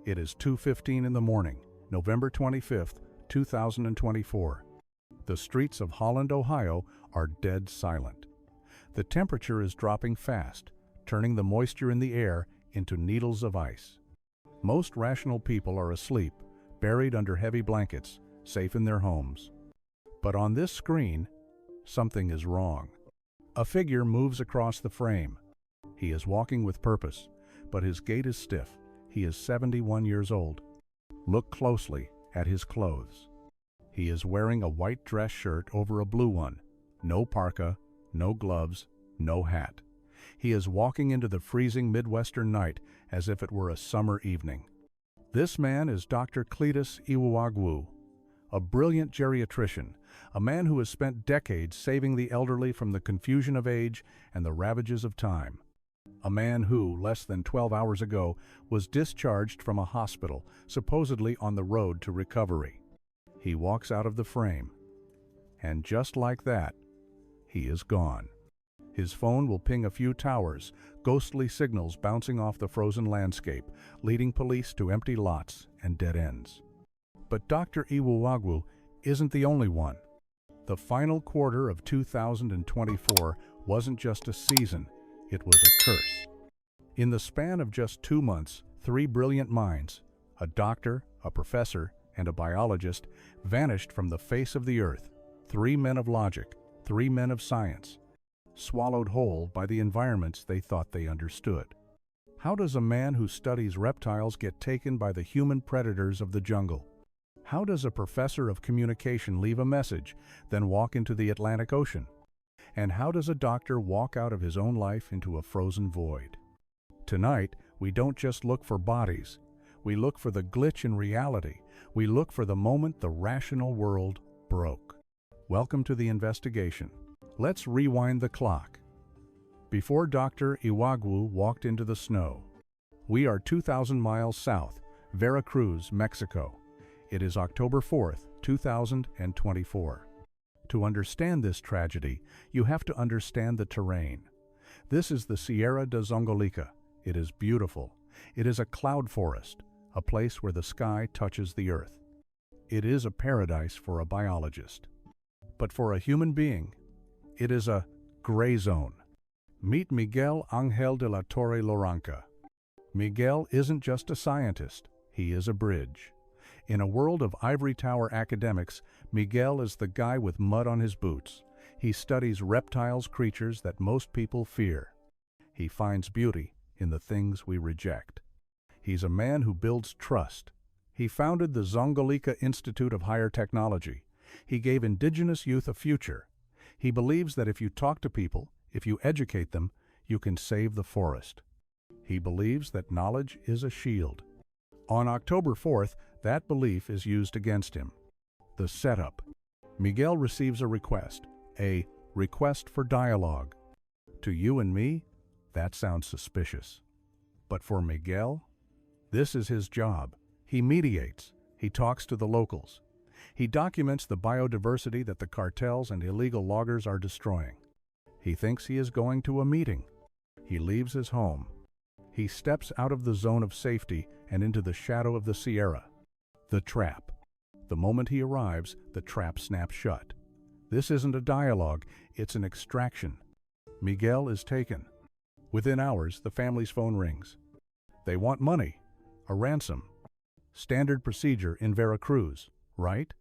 It is 2:15 in the morning, November 25th, 2024. The streets of Holland, Ohio are dead silent. The temperature is dropping fast, turning the moisture in the air into needles of ice. Most rational people are asleep, buried under heavy blankets, safe in their homes. But on this screen, something is wrong. A figure moves across the frame. He is walking with purpose, but his gait is stiff. He is 71 years old. Look closely at his clothes. He is wearing a white dress shirt over a blue one. No parka, no gloves, no hat. He is walking into the freezing Midwestern night as if it were a summer evening. This man is Dr. Cletus Iwuagwu, a brilliant geriatrician, a man who has spent decades saving the elderly from the confusion of age and the ravages of time. A man who, less than 12 hours ago, was discharged from a hospital, supposedly on the road to recovery. He walks out of the frame, and just like that, he is gone. His phone will ping a few towers, ghostly signals bouncing off the frozen landscape, leading police to empty lots and dead ends. But Dr. Iwuagwu isn't the only one. The final quarter of 2024 wasn't just a season, it was a curse. In the span of just 2 months, 3 brilliant minds, a doctor, a professor, and a biologist, vanished from the face of the earth. 3 men of logic, 3 men of science, swallowed whole by the environments they thought they understood. How does a man who studies reptiles get taken by the human predators of the jungle? How does a professor of communication leave a message, then walk into the Atlantic Ocean? And how does a doctor walk out of his own life into a frozen void? Tonight, we don't just look for bodies. We look for the glitch in reality. We look for the moment the rational world broke. Welcome to the investigation. Let's rewind the clock. Before Dr. Iwuagwu walked into the snow, we are 2,000 miles south, Veracruz, Mexico. It is October 4th, 2024. To understand this tragedy, you have to understand the terrain. This is the Sierra de Zongolica. It is beautiful. It is a cloud forest, a place where the sky touches the earth. It is a paradise for a biologist. But for a human being, it is a gray zone. Meet Miguel Ángel de la Torre Loranca. Miguel isn't just a scientist, he is a bridge. In a world of ivory tower academics, Miguel is the guy with mud on his boots. He studies reptiles, creatures that most people fear. He finds beauty in the things we reject. He's a man who builds trust. He founded the Zongolica Institute of Higher Technology. He gave indigenous youth a future. He believes that if you talk to people, if you educate them, you can save the forest. He believes that knowledge is a shield. On October 4th, that belief is used against him. The setup. Miguel receives a request for dialogue. To you and me, that sounds suspicious. But for Miguel, this is his job. He mediates. He talks to the locals. He documents the biodiversity that the cartels and illegal loggers are destroying. He thinks he is going to a meeting. He leaves his home. He steps out of the zone of safety and into the shadow of the Sierra. The trap. The moment he arrives, the trap snaps shut. This isn't a dialogue, it's an extraction. Miguel is taken. Within hours, the family's phone rings. They want money, a ransom. Standard procedure in Veracruz, right?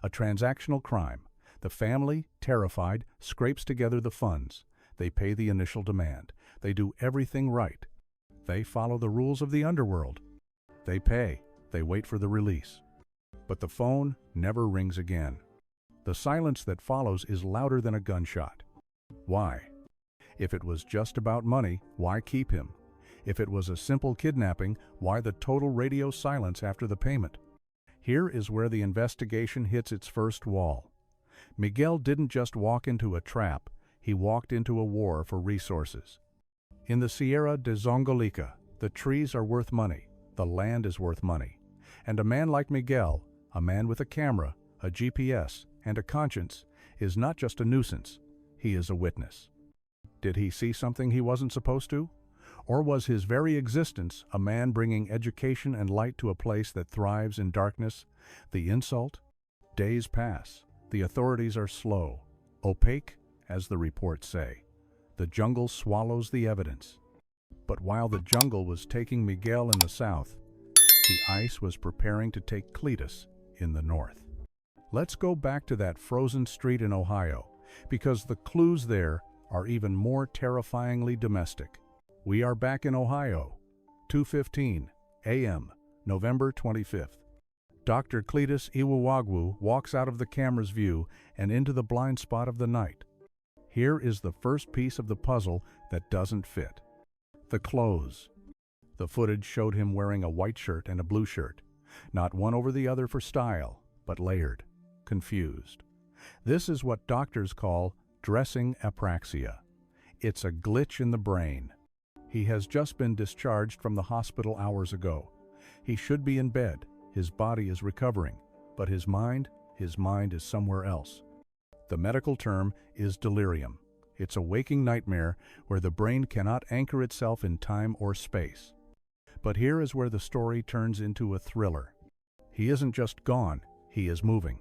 A transactional crime. The family, terrified, scrapes together the funds. They pay the initial demand. They do everything right. They follow the rules of the underworld. They pay. They wait for the release. But the phone never rings again. The silence that follows is louder than a gunshot. Why? If it was just about money, why keep him? If it was a simple kidnapping, why the total radio silence after the payment? Here is where the investigation hits its first wall. Miguel didn't just walk into a trap, he walked into a war for resources. In the Sierra de Zongolica, the trees are worth money, the land is worth money. And a man like Miguel, a man with a camera, a GPS, and a conscience, is not just a nuisance, he is a witness. Did he see something he wasn't supposed to? Or was his very existence a man bringing education and light to a place that thrives in darkness? The insult? Days pass. The authorities are slow, opaque, as the reports say. The jungle swallows the evidence. But while the jungle was taking Miguel in the south, the ice was preparing to take Cletus in the north. Let's go back to that frozen street in Ohio, because the clues there are even more terrifyingly domestic. We are back in Ohio, 2:15 a.m., November 25th. Dr. Cletus Iwuagwu walks out of the camera's view and into the blind spot of the night. Here is the first piece of the puzzle that doesn't fit. The clothes. The footage showed him wearing a white shirt and a blue shirt, not one over the other for style, but layered, confused. This is what doctors call dressing apraxia. It's a glitch in the brain. He has just been discharged from the hospital hours ago. He should be in bed. His body is recovering, but his mind is somewhere else. The medical term is delirium. It's a waking nightmare where the brain cannot anchor itself in time or space. But here is where the story turns into a thriller. He isn't just gone, he is moving.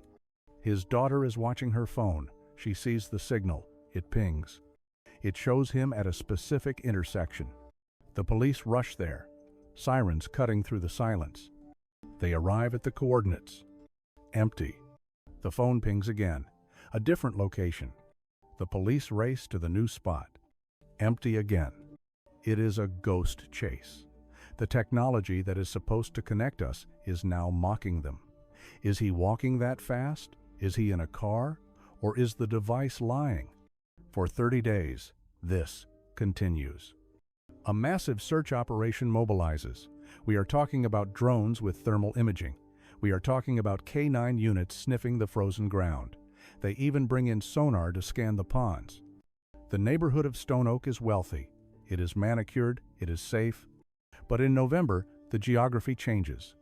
His daughter is watching her phone. She sees the signal. It pings. It shows him at a specific intersection. The police rush there, sirens cutting through the silence. They arrive at the coordinates. Empty. The phone pings again. A different location. The police race to the new spot. Empty again. It is a ghost chase. The technology that is supposed to connect us is now mocking them. Is he walking that fast? Is he in a car? Or is the device lying? For 30 days, this continues. A massive search operation mobilizes. We are talking about drones with thermal imaging. We are talking about K9 units sniffing the frozen ground. They even bring in sonar to scan the ponds. The neighborhood of Stone Oak is wealthy. It is manicured, it is safe. But in November, the geography changes.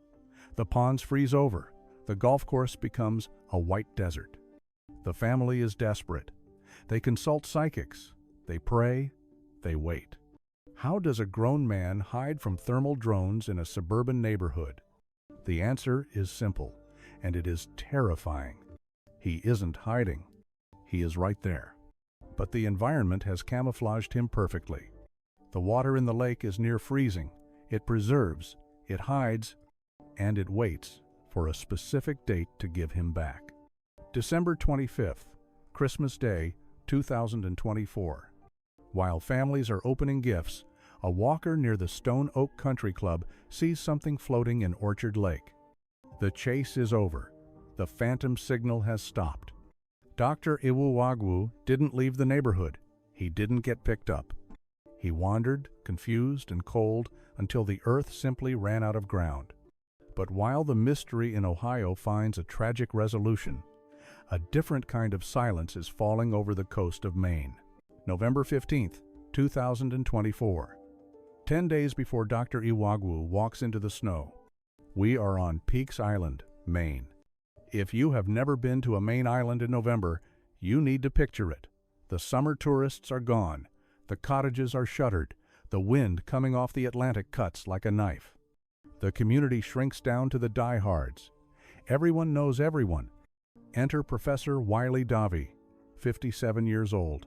The ponds freeze over. The golf course becomes a white desert. The family is desperate. They consult psychics. They pray. They wait. How does a grown man hide from thermal drones in a suburban neighborhood? The answer is simple, and it is terrifying. He isn't hiding. He is right there. But the environment has camouflaged him perfectly. The water in the lake is near freezing. It preserves, it hides, and it waits for a specific date to give him back. December 25th, Christmas Day, 2024. While families are opening gifts, a walker near the Stone Oak Country Club sees something floating in Orchard Lake. The chase is over. The phantom signal has stopped. Dr. Iwuagwu didn't leave the neighborhood. He didn't get picked up. He wandered, confused and cold, until the earth simply ran out of ground. But while the mystery in Ohio finds a tragic resolution, a different kind of silence is falling over the coast of Maine. November 15th, 2024. 10 days before Dr. Iwuagwu walks into the snow, we are on Peaks Island, Maine. If you have never been to a Maine island in November, you need to picture it. The summer tourists are gone. The cottages are shuttered. The wind coming off the Atlantic cuts like a knife. The community shrinks down to the diehards. Everyone knows everyone. Enter Professor Wiley Davi, 57 years old.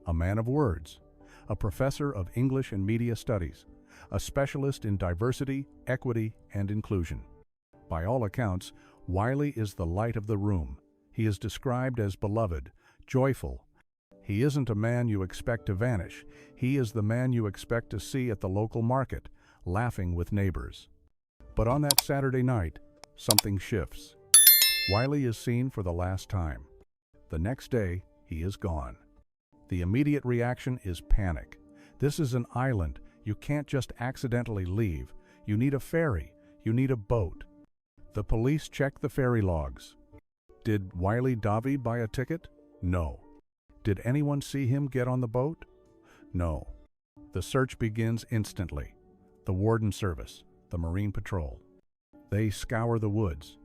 A man of words, a professor of English and Media Studies, a specialist in diversity, equity, and inclusion. By all accounts, Wiley is the light of the room. He is described as beloved, joyful. He isn't a man you expect to vanish. He is the man you expect to see at the local market, laughing with neighbors. But on that Saturday night, something shifts. Wiley is seen for the last time. The next day, he is gone. The immediate reaction is panic. This is an island. You can't just accidentally leave. You need a ferry. You need a boat. The police check the ferry logs. Did Wiley Davi buy a ticket? No. Did anyone see him get on the boat? No. The search begins instantly. The Warden Service, the Marine Patrol. They scour the woods.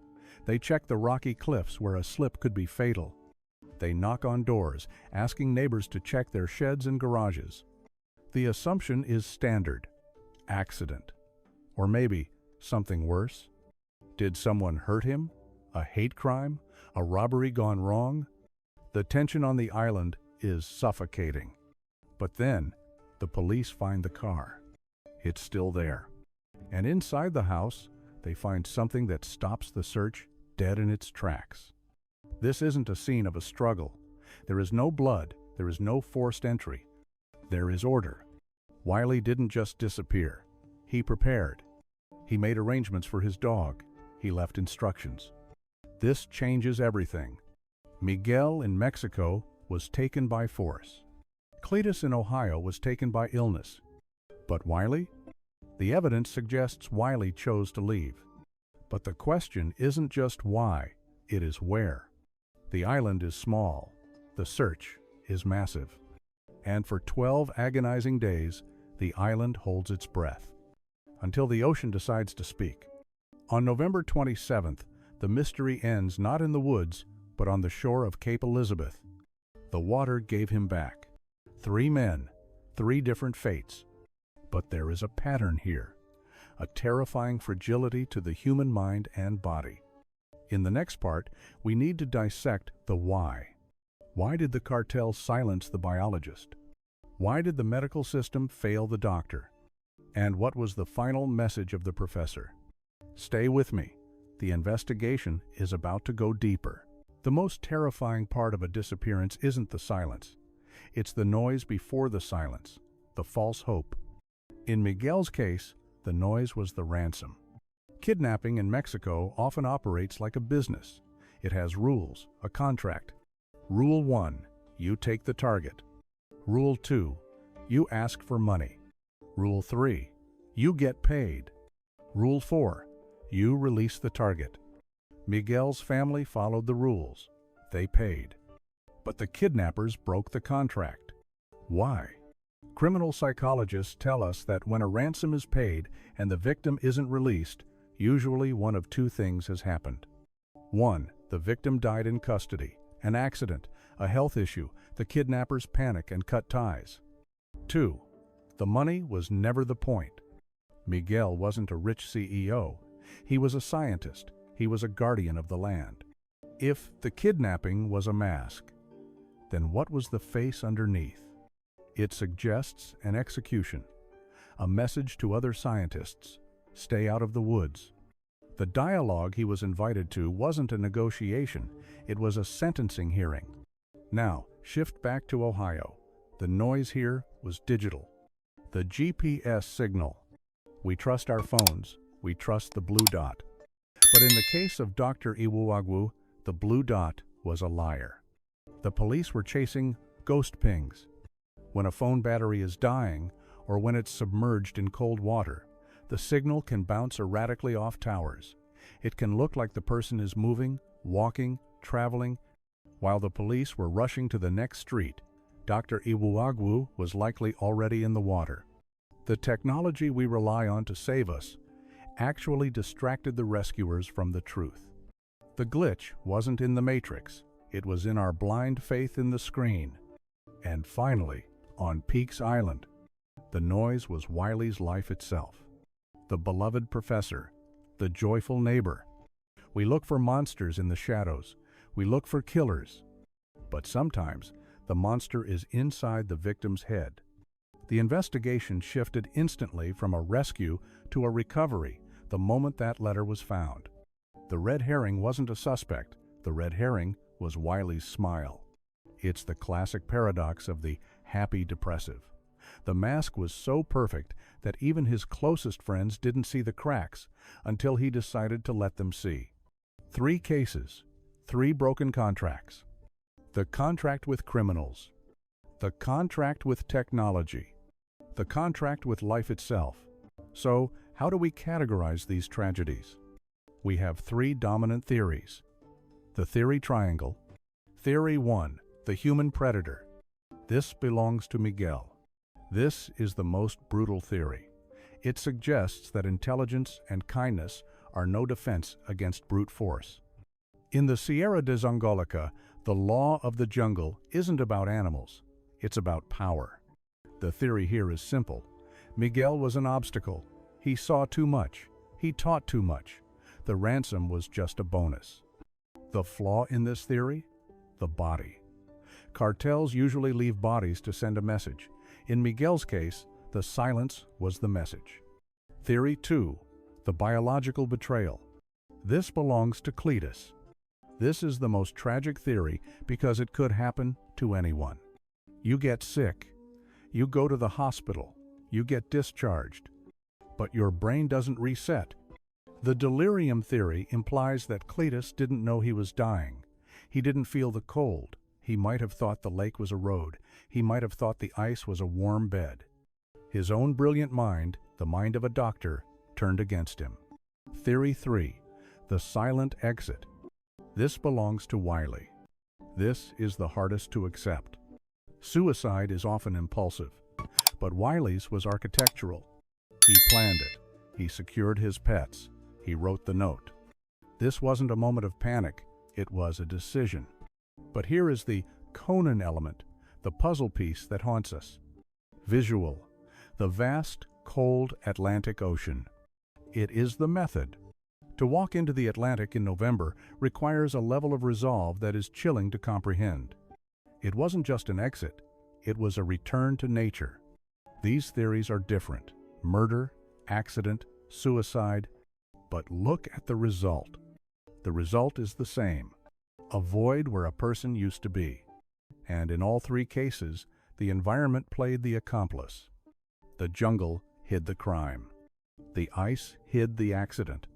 They check the rocky cliffs where a slip could be fatal. They knock on doors, asking neighbors to check their sheds and garages. The assumption is standard: accident. Or maybe something worse. Did someone hurt him? A hate crime? A robbery gone wrong? The tension on the island is suffocating. But then, the police find the car. It's still there. And inside the house, they find something that stops the search dead in its tracks. This isn't a scene of a struggle. There is no blood. There is no forced entry. There is order. Wiley didn't just disappear. He prepared. He made arrangements for his dog. He left instructions. This changes everything. Miguel in Mexico was taken by force. Cletus in Ohio was taken by illness. But Wiley? The evidence suggests Wiley chose to leave. But the question isn't just why, it is where. The island is small. The search is massive. And for 12 agonizing days, the island holds its breath. Until the ocean decides to speak. On November 27th, the mystery ends not in the woods, but on the shore of Cape Elizabeth. The water gave him back. 3 men, 3 different fates. But there is a pattern here, a terrifying fragility to the human mind and body. In the next part, we need to dissect the why. Why did the cartel silence the biologist? Why did the medical system fail the doctor? And what was the final message of the professor? Stay with me. The investigation is about to go deeper. The most terrifying part of a disappearance isn't the silence. It's the noise before the silence, the false hope. In Miguel's case, the noise was the ransom. Kidnapping in Mexico often operates like a business. It has rules, a contract. Rule 1, you take the target. Rule 2, you ask for money. Rule 3, you get paid. Rule 4, you release the target. Miguel's family followed the rules. They paid. But the kidnappers broke the contract. Why? Criminal psychologists tell us that when a ransom is paid and the victim isn't released, usually one of 2 things has happened. 1, the victim died in custody, an accident, a health issue, the kidnappers panic and cut ties. 2, the money was never the point. Miguel wasn't a rich CEO. He was a scientist. He was a guardian of the land. If the kidnapping was a mask, then what was the face underneath? It suggests an execution, a message to other scientists: stay out of the woods. The dialogue he was invited to wasn't a negotiation, it was a sentencing hearing. Now, shift back to Ohio. The noise here was digital. The GPS signal. We trust our phones, we trust the blue dot. But in the case of Dr. Iwuagwu, the blue dot was a liar. The police were chasing ghost pings. When a phone battery is dying, or when it's submerged in cold water, the signal can bounce erratically off towers. It can look like the person is moving, walking, traveling. While the police were rushing to the next street, Dr. Iwuagwu was likely already in the water. The technology we rely on to save us actually distracted the rescuers from the truth. The glitch wasn't in the Matrix, it was in our blind faith in the screen. And finally, on Peaks Island, the noise was Wiley's life itself. The beloved professor, the joyful neighbor. We look for monsters in the shadows. We look for killers. But sometimes, the monster is inside the victim's head. The investigation shifted instantly from a rescue to a recovery the moment that letter was found. The red herring wasn't a suspect. The red herring was Wiley's smile. It's the classic paradox of the happy depressive. The mask was so perfect that even his closest friends didn't see the cracks until he decided to let them see. 3 cases, 3 broken contracts. The contract with criminals. The contract with technology. The contract with life itself. So, how do we categorize these tragedies? We have 3 dominant theories. The theory triangle. Theory 1, the human predator. This belongs to Miguel. This is the most brutal theory. It suggests that intelligence and kindness are no defense against brute force. In the Sierra de Zongolica, the law of the jungle isn't about animals, it's about power. The theory here is simple. Miguel was an obstacle. He saw too much. He taught too much. The ransom was just a bonus. The flaw in this theory? The body. Cartels usually leave bodies to send a message. In Miguel's case, the silence was the message. Theory 2. The biological betrayal. This belongs to Cletus. This is the most tragic theory because it could happen to anyone. You get sick. You go to the hospital. You get discharged. But your brain doesn't reset. The delirium theory implies that Cletus didn't know he was dying. He didn't feel the cold. He might have thought the lake was a road. He might have thought the ice was a warm bed. His own brilliant mind, the mind of a doctor, turned against him. Theory 3. The silent exit. This belongs to Wiley. This is the hardest to accept. Suicide is often impulsive, but Wiley's was architectural. He planned it. He secured his pets. He wrote the note. This wasn't a moment of panic. It was a decision. But here is the Conan element, the puzzle piece that haunts us. Visual. The vast, cold Atlantic Ocean. It is the method. To walk into the Atlantic in November requires a level of resolve that is chilling to comprehend. It wasn't just an exit. It was a return to nature. These theories are different. Murder, accident, suicide. But look at the result. The result is the same. A void where a person used to be. And in all three cases, the environment played the accomplice. The jungle hid the crime. The ice hid the accident.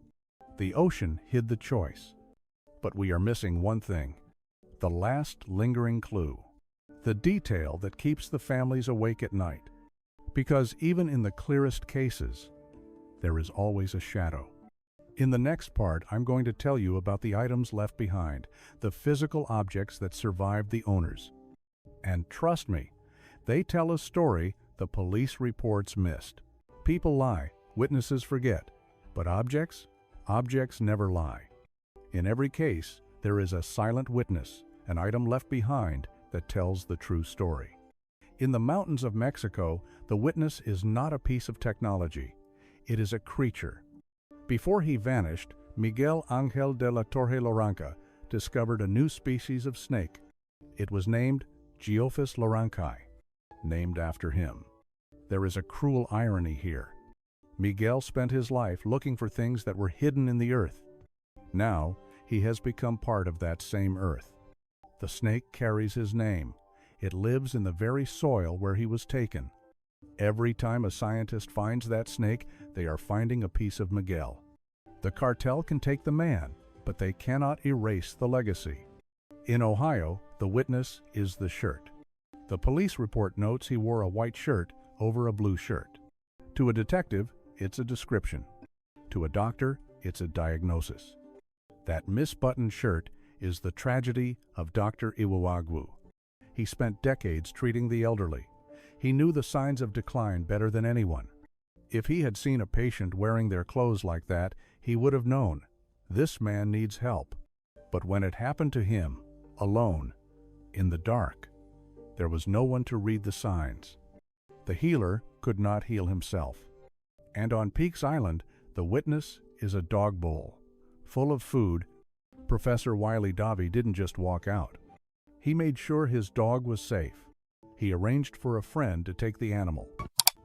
The ocean hid the choice. But we are missing one thing. The last lingering clue. The detail that keeps the families awake at night. Because even in the clearest cases, there is always a shadow. In the next part, I'm going to tell you about the items left behind, the physical objects that survived the owners. And trust me, they tell a story the police reports missed. People lie, witnesses forget, but objects never lie. In every case, there is a silent witness, an item left behind that tells the true story. In the mountains of Mexico, the witness is not a piece of technology. It is a creature. Before he vanished, Miguel Ángel de la Torre Loranca discovered a new species of snake. It was named Geophis lorancae, named after him. There is a cruel irony here. Miguel spent his life looking for things that were hidden in the earth. Now, he has become part of that same earth. The snake carries his name. It lives in the very soil where he was taken. Every time a scientist finds that snake, they are finding a piece of Miguel. The cartel can take the man, but they cannot erase the legacy. In Ohio, the witness is the shirt. The police report notes he wore a white shirt over a blue shirt. To a detective, it's a description. To a doctor, it's a diagnosis. That misbuttoned shirt is the tragedy of Dr. Iwuagwu. He spent decades treating the elderly. He knew the signs of decline better than anyone. If he had seen a patient wearing their clothes like that, he would have known, this man needs help. But when it happened to him, alone, in the dark, there was no one to read the signs. The healer could not heal himself. And on Peaks Island, the witness is a dog bowl, full of food. Professor Wiley Davi didn't just walk out. He made sure his dog was safe. He arranged for a friend to take the animal.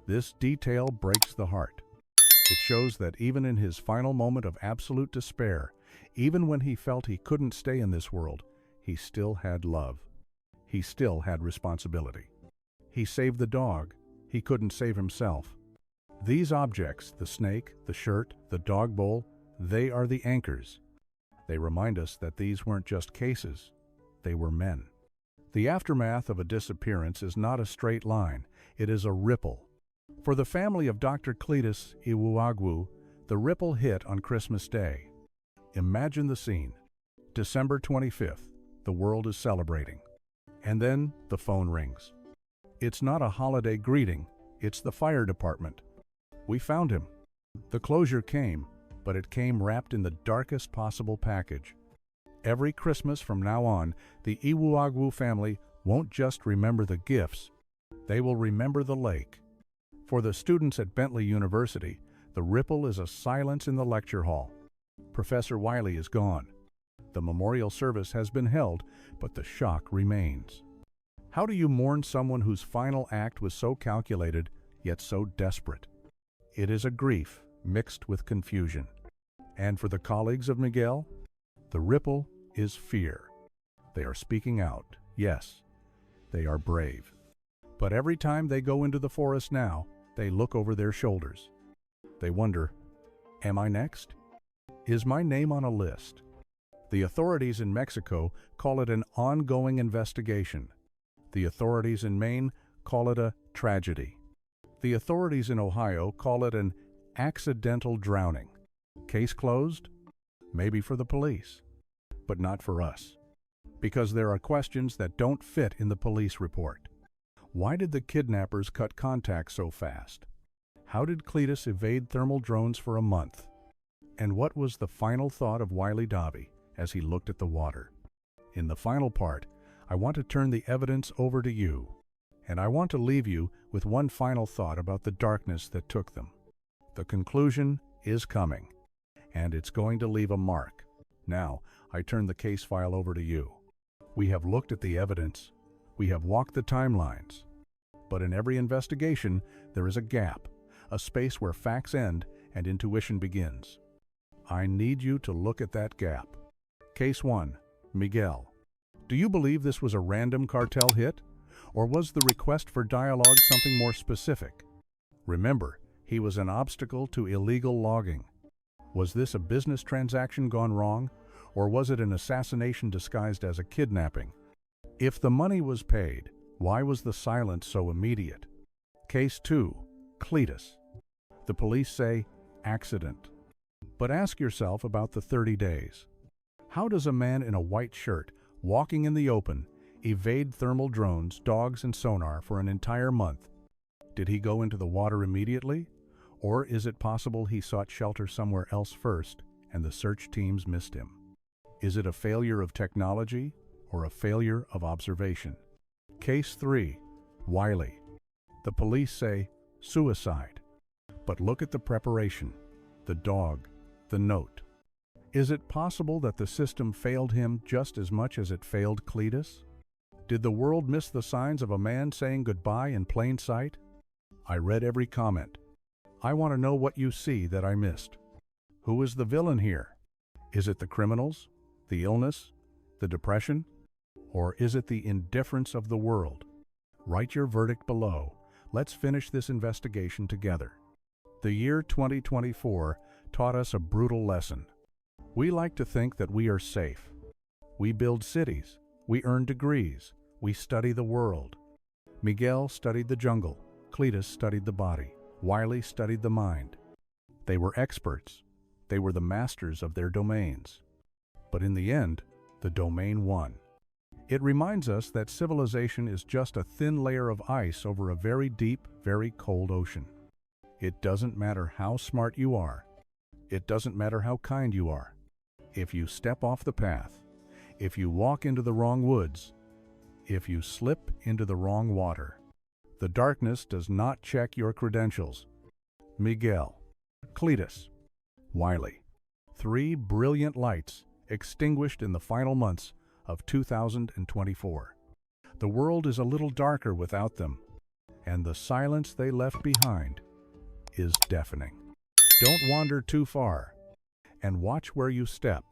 This detail breaks the heart. It shows that even in his final moment of absolute despair, even when he felt he couldn't stay in this world, he still had love. He still had responsibility. He saved the dog. He couldn't save himself. These objects, the snake, the shirt, the dog bowl, they are the anchors. They remind us that these weren't just cases. They were men. The aftermath of a disappearance is not a straight line. It is a ripple. For the family of Dr. Cletus Iwuagwu, the ripple hit on Christmas Day. Imagine the scene. December 25th, the world is celebrating. And then the phone rings. It's not a holiday greeting, it's the fire department. We found him. The closure came, but it came wrapped in the darkest possible package. Every Christmas from now on, the Iwuagwu family won't just remember the gifts, They will remember the lake. For the students at Bentley University, the ripple is a silence in the lecture hall. Professor Wiley is gone. The memorial service has been held, but the shock remains. How do you mourn someone whose final act was so calculated, yet so desperate? It is a grief mixed with confusion. And for the colleagues of Miguel, the ripple is fear. They are speaking out. Yes, they are brave. But every time they go into the forest now, they look over their shoulders. They wonder, am I next? Is my name on a list? The authorities in Mexico call it an ongoing investigation. The authorities in Maine call it a tragedy. The authorities in Ohio call it an accidental drowning. Case closed? Maybe for the police, but not for us. Because there are questions that don't fit in the police report. Why did the kidnappers cut contact so fast? How did Cletus evade thermal drones for a month? And what was the final thought of Wiley Davi as he looked at the water? In the final part, I want to turn the evidence over to you, and I want to leave you with one final thought about the darkness that took them. The conclusion is coming, and it's going to leave a mark. Now, I turn the case file over to you. We have looked at the evidence. We have walked the timelines. But in every investigation, there is a gap, a space where facts end and intuition begins. I need you to look at that gap. Case 1, Miguel. Do you believe this was a random cartel hit? Or was the request for dialogue something more specific? Remember, he was an obstacle to illegal logging. Was this a business transaction gone wrong? Or was it an assassination disguised as a kidnapping? If the money was paid, why was the silence so immediate? Case 2, Cletus. The police say accident. But ask yourself about the 30 days. How does a man in a white shirt, walking in the open, evade thermal drones, dogs, and sonar for an entire month? Did he go into the water immediately? Or is it possible he sought shelter somewhere else first and the search teams missed him? Is it a failure of technology or a failure of observation? Case 3, Wiley. The police say suicide. But look at the preparation, the dog, the note. Is it possible that the system failed him just as much as it failed Cletus? Did the world miss the signs of a man saying goodbye in plain sight? I read every comment. I want to know what you see that I missed. Who is the villain here? Is it the criminals, the illness, the depression? Or is it the indifference of the world? Write your verdict below. Let's finish this investigation together. The year 2024 taught us a brutal lesson. We like to think that we are safe. We build cities. We earn degrees. We study the world. Miguel studied the jungle. Cletus studied the body. Wiley studied the mind. They were experts. They were the masters of their domains. But in the end, the domain won. It reminds us that civilization is just a thin layer of ice over a very deep, very cold ocean. It doesn't matter how smart you are. It doesn't matter how kind you are. If you step off the path, if you walk into the wrong woods, if you slip into the wrong water, the darkness does not check your credentials. Miguel, Cletus, Wiley. 3 brilliant lights extinguished in the final months of 2024. The world is a little darker without them, and the silence they left behind is deafening. Don't wander too far, and watch where you step.